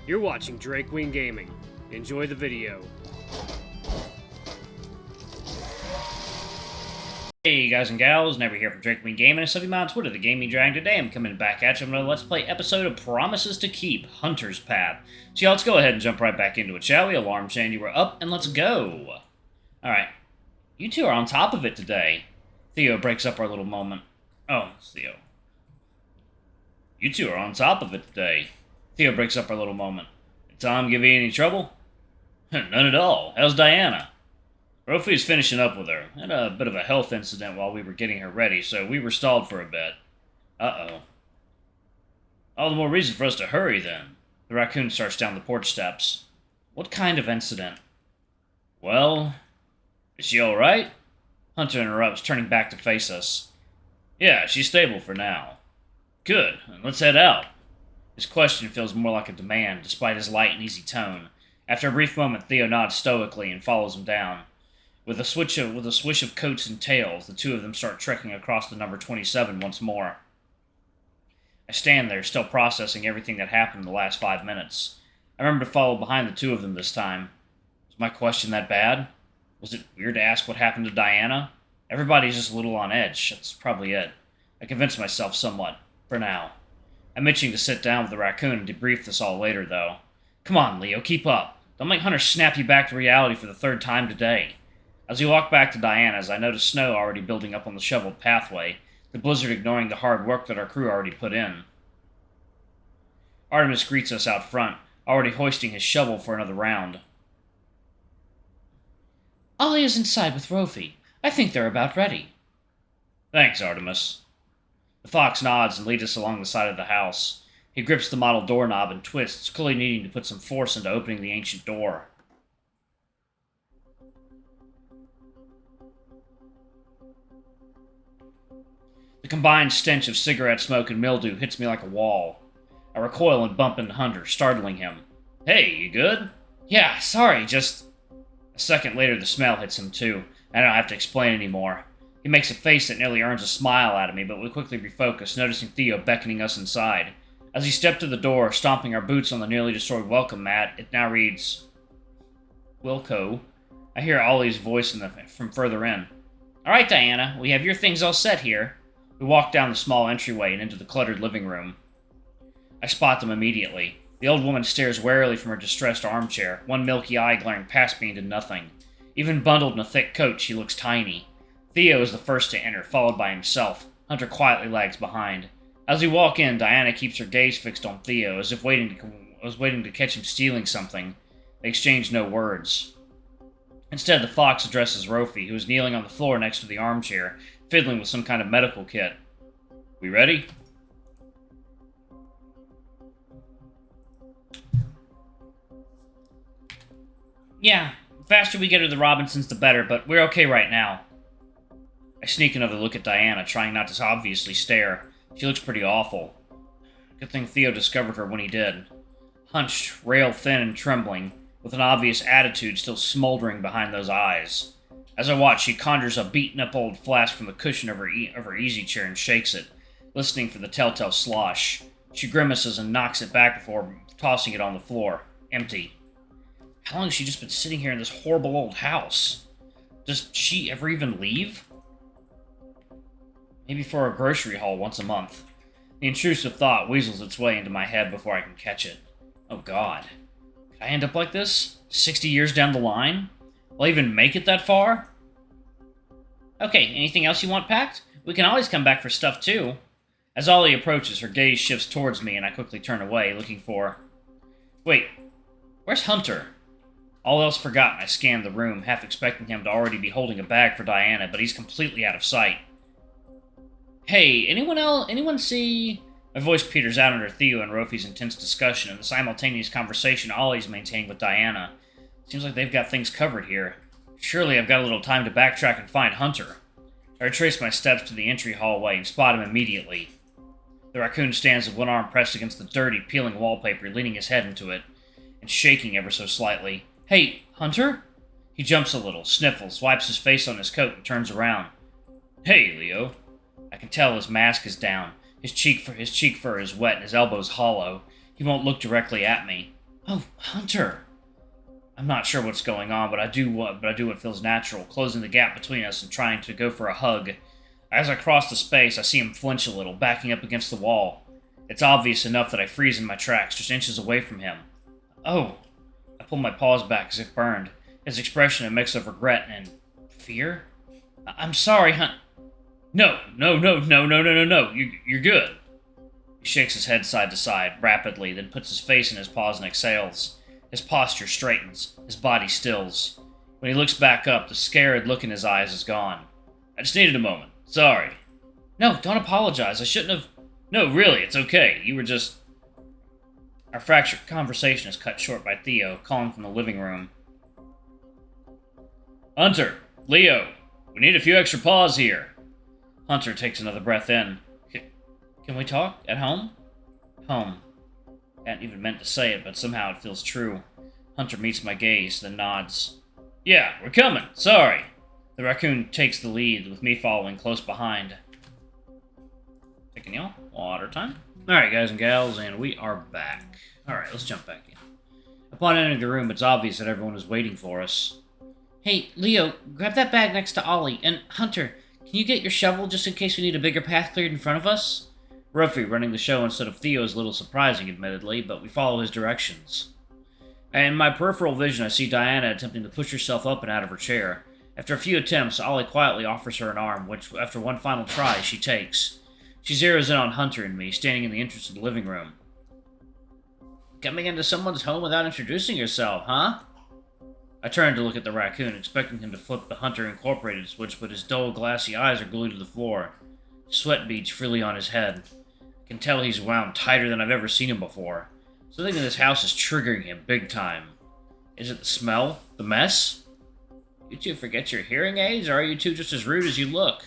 You're watching racoon Gaming. Enjoy the video. Hey guys and gals, Never here from racoon Gaming, and something on Twitter, the Gaming Dragon. Today I'm coming back at you with another Let's Play episode of Promises to Keep, Hunter's Path. So yeah, let's go ahead and jump right back into it, shall we? Alarm saying you were up, and let's go. Alright, you two are on top of it today. Theo breaks up our little moment. Oh, it's Theo. You two are on top of it today. Theo breaks up our little moment. Did Tom give you any trouble? None at all. How's Diana? Rofi's finishing up with her. Had a bit of a health incident while we were getting her ready, so we were stalled for a bit. Uh-oh. All the more reason for us to hurry, then. The raccoon starts down the porch steps. What kind of incident? Well, is she alright? Hunter interrupts, turning back to face us. Yeah, she's stable for now. Good, let's head out. His question feels more like a demand, despite his light and easy tone. After a brief moment, Theo nods stoically and follows him down. With a swish of coats and tails, the two of them start trekking across the number 27 once more. I stand there, still processing everything that happened in the last 5 minutes. I remember to follow behind the two of them this time. Was my question that bad? Was it weird to ask what happened to Diana? Everybody's just a little on edge, that's probably it. I convinced myself somewhat, for now. I'm itching to sit down with the raccoon and debrief this all later, though. Come on, Leo, keep up. Don't make Hunter snap you back to reality for the third time today. As we walk back to Diana's, I notice snow already building up on the shoveled pathway, the blizzard ignoring the hard work that our crew already put in. Artemis greets us out front, already hoisting his shovel for another round. Ollie is inside with Rofi. I think they're about ready. Thanks, Artemis. The fox nods and leads us along the side of the house. He grips the model doorknob and twists, clearly needing to put some force into opening the ancient door. The combined stench of cigarette smoke and mildew hits me like a wall. I recoil and bump into Hunter, startling him. Hey, you good? Yeah, sorry, just... A second later, the smell hits him too. I don't have to explain anymore. He makes a face that nearly earns a smile out of me, but we quickly refocus, noticing Theo beckoning us inside. As he stepped to the door, stomping our boots on the nearly destroyed welcome mat, it now reads, Wilco. I hear Ollie's voice from further in. Alright, Diana, we have your things all set here. We walk down the small entryway and into the cluttered living room. I spot them immediately. The old woman stares warily from her distressed armchair, one milky eye glaring past me into nothing. Even bundled in a thick coat, she looks tiny. Theo is the first to enter, followed by himself. Hunter quietly lags behind. As we walk in, Diana keeps her gaze fixed on Theo, as if waiting to catch him stealing something. They exchange no words. Instead, the fox addresses Rofi, who is kneeling on the floor next to the armchair, fiddling with some kind of medical kit. We ready? Yeah, the faster we get her to the Robinsons, the better, but we're okay right now. I sneak another look at Diana, trying not to obviously stare. She looks pretty awful. Good thing Theo discovered her when he did. Hunched, rail-thin and trembling, with an obvious attitude still smoldering behind those eyes. As I watch, she conjures a beaten-up old flask from the cushion of her easy chair and shakes it, listening for the telltale slosh. She grimaces and knocks it back before tossing it on the floor, empty. How long has she just been sitting here in this horrible old house? Does she ever even leave? Maybe for a grocery haul once a month. The intrusive thought weasels its way into my head before I can catch it. Oh god. Could I end up like this? 60 years down the line? Will I even make it that far? Okay, anything else you want packed? We can always come back for stuff too. As Ollie approaches, her gaze shifts towards me and I quickly turn away, looking for... Wait, where's Hunter? All else forgotten, I scan the room, half expecting him to already be holding a bag for Diana, but he's completely out of sight. Hey, anyone see... My voice peters out under Theo and Rofi's intense discussion and the simultaneous conversation Ollie's maintaining with Diana. Seems like they've got things covered here. Surely I've got a little time to backtrack and find Hunter. I retrace my steps to the entry hallway and spot him immediately. The raccoon stands with one arm pressed against the dirty, peeling wallpaper, leaning his head into it, and shaking ever so slightly. Hey, Hunter? He jumps a little, sniffles, wipes his face on his coat, and turns around. Hey, Leo. I can tell his mask is down. His cheek fur is wet and his elbows hollow. He won't look directly at me. Oh, Hunter! I'm not sure what's going on, but I do what feels natural, closing the gap between us and trying to go for a hug. As I cross the space, I see him flinch a little, backing up against the wall. It's obvious enough that I freeze in my tracks, just inches away from him. Oh! I pull my paws back as if burned, his expression a mix of regret and fear? I'm sorry, No, no. You're good. He shakes his head side to side, rapidly, then puts his face in his paws and exhales. His posture straightens, his body stills. When he looks back up, the scared look in his eyes is gone. I just needed a moment. Sorry. No, don't apologize. I shouldn't have... No, really, it's okay. You were just... Our fractured conversation is cut short by Theo, calling from the living room. Hunter! Leo! We need a few extra paws here. Hunter takes another breath in. Can we talk? At home? Home. I hadn't even meant to say it, but somehow it feels true. Hunter meets my gaze, then nods. Yeah, we're coming. Sorry. The raccoon takes the lead, with me following close behind. Taking y'all water time. Alright, guys and gals, and we are back. Alright, let's jump back in. Upon entering the room, it's obvious that everyone is waiting for us. Hey, Leo, grab that bag next to Ollie. And Hunter, can you get your shovel just in case we need a bigger path cleared in front of us? Ruffy running the show instead of Theo is a little surprising, admittedly, but we follow his directions. In my peripheral vision, I see Diana attempting to push herself up and out of her chair. After a few attempts, Ollie quietly offers her an arm, which, after one final try, she takes. She zeroes in on Hunter and me, standing in the entrance of the living room. Coming into someone's home without introducing yourself, huh? I turn to look at the raccoon, expecting him to flip the Hunter Incorporated switch, but his dull, glassy eyes are glued to the floor. Sweat beads freely on his head. I can tell he's wound tighter than I've ever seen him before. Something in this house is triggering him big time. Is it the smell? The mess? You two forget your hearing aids, or are you two just as rude as you look?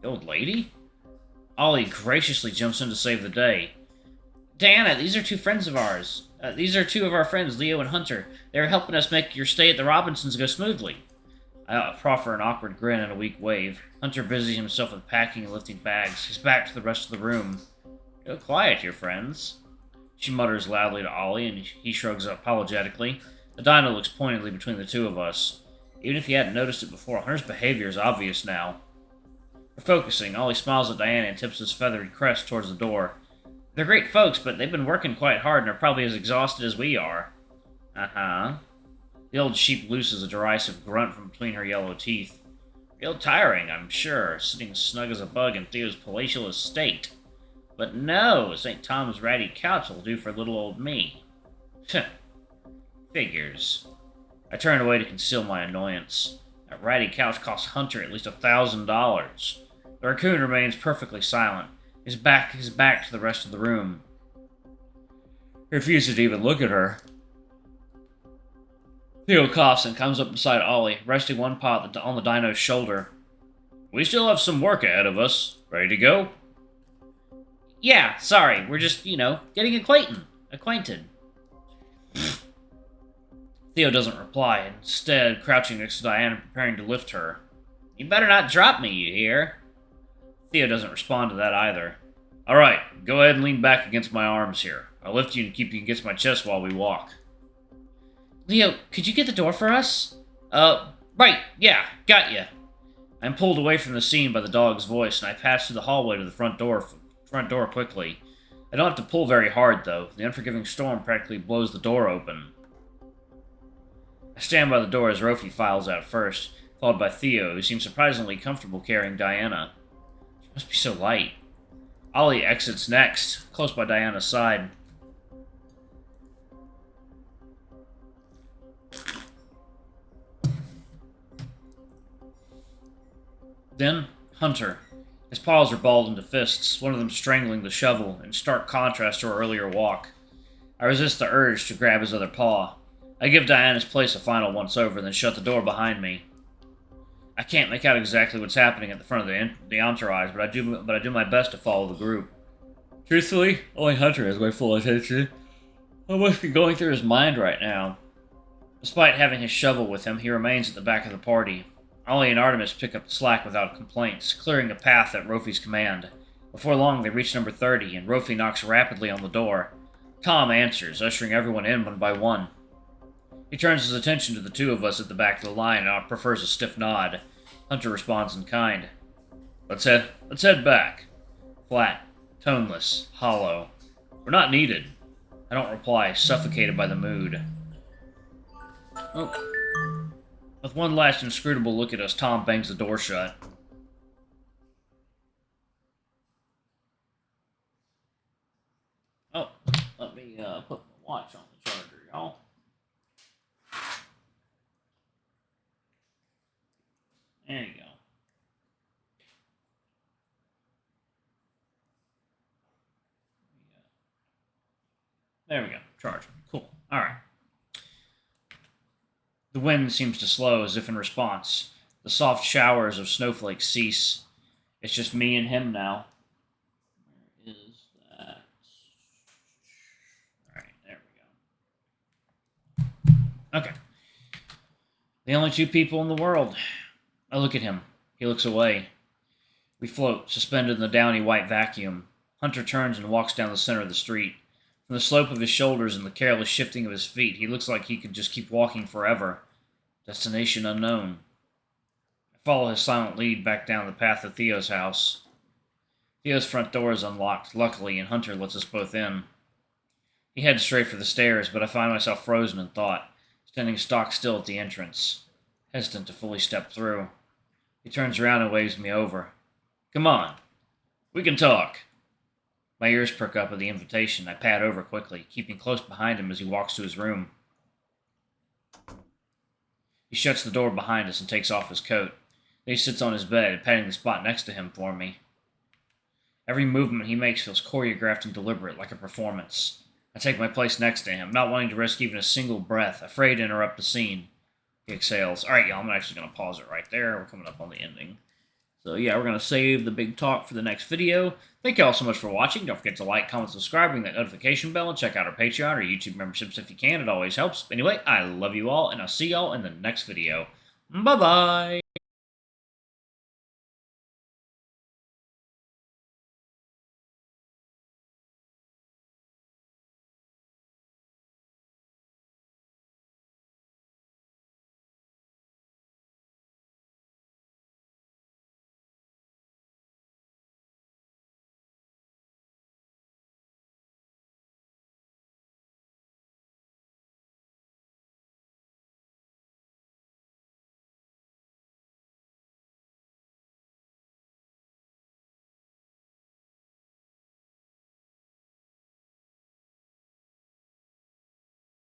The old lady? Ollie graciously jumps in to save the day. Diana, these are two friends of ours. These are two of our friends, Leo and Hunter. They are helping us make your stay at the Robinsons go smoothly. I proffer an awkward grin and a weak wave. Hunter busies himself with packing and lifting bags, his back to the rest of the room. Go quiet, your friends. She mutters loudly to Ollie, and he shrugs apologetically. The dino looks pointedly between the two of us. Even if he hadn't noticed it before, Hunter's behavior is obvious now. We're focusing. Ollie smiles at Diana and tips his feathered crest towards the door. They're great folks, but they've been working quite hard and are probably as exhausted as we are. Uh-huh. The old sheep looses a derisive grunt from between her yellow teeth. Real tiring, I'm sure, sitting snug as a bug in Theo's palatial estate. But no, St. Tom's ratty couch will do for little old me. Figures. I turn away to conceal my annoyance. That ratty couch cost Hunter at least $1,000. The raccoon remains perfectly silent, his back to the rest of the room. He refuses to even look at her. Theo coughs and comes up beside Ollie, resting one paw on the dino's shoulder. We still have some work ahead of us. Ready to go? Yeah, sorry, we're just, getting acquainted. Theo doesn't reply, instead crouching next to Diana preparing to lift her. You better not drop me, you hear? Theo doesn't respond to that either. Alright, go ahead and lean back against my arms here. I'll lift you and keep you against my chest while we walk. Leo, could you get the door for us? Right, yeah, got ya. I'm pulled away from the scene by the dog's voice, and I pass through the hallway to the front door quickly. I don't have to pull very hard, though. The unforgiving storm practically blows the door open. I stand by the door as Rofi files out first, followed by Theo, who seems surprisingly comfortable carrying Diana. She must be so light. Ollie exits next, close by Diana's side. Then, Hunter. His paws are balled into fists, one of them strangling the shovel, in stark contrast to our earlier walk. I resist the urge to grab his other paw. I give Diana's place a final once-over, then shut the door behind me. I can't make out exactly what's happening at the front of the entourage, but I do my best to follow the group. Truthfully, only Hunter has my full attention. What must be going through his mind right now? Despite having his shovel with him, he remains at the back of the party. Ollie and Artemis pick up the slack without complaints, clearing a path at Rofi's command. Before long, they reach number 30, and Rofi knocks rapidly on the door. Tom answers, ushering everyone in one by one. He turns his attention to the two of us at the back of the line and prefers a stiff nod. Hunter responds in kind. Let's head back. Flat, toneless, hollow. We're not needed. I don't reply, suffocated by the mood. Oh. With one last inscrutable look at us, Tom bangs the door shut. Oh, let me put my watch on the charger, y'all. There you go. There we go. Charging. Cool. Alright. The wind seems to slow as if in response. The soft showers of snowflakes cease. It's just me and him now. Where is that? Alright, there we go. Okay. The only two people in the world. I look at him. He looks away. We float, suspended in the downy white vacuum. Hunter turns and walks down the center of the street. From the slope of his shoulders and the careless shifting of his feet, he looks like he could just keep walking forever. Destination unknown. I follow his silent lead back down the path to Theo's house. Theo's front door is unlocked, luckily, and Hunter lets us both in. He heads straight for the stairs, but I find myself frozen in thought, standing stock still at the entrance, hesitant to fully step through. He turns around and waves me over. Come on. We can talk. My ears perk up at the invitation. I pad over quickly, keeping close behind him as he walks to his room. He shuts the door behind us and takes off his coat. Then he sits on his bed, patting the spot next to him for me. Every movement he makes feels choreographed and deliberate, like a performance. I take my place next to him, not wanting to risk even a single breath, afraid to interrupt the scene. He exhales. Alright, y'all, I'm actually going to pause it right there. We're coming up on the ending. So yeah, we're going to save the big talk for the next video. Thank you all so much for watching. Don't forget to like, comment, subscribe, ring that notification bell, and check out our Patreon or YouTube memberships if you can. It always helps. Anyway, I love you all, and I'll see y'all in the next video. Bye-bye!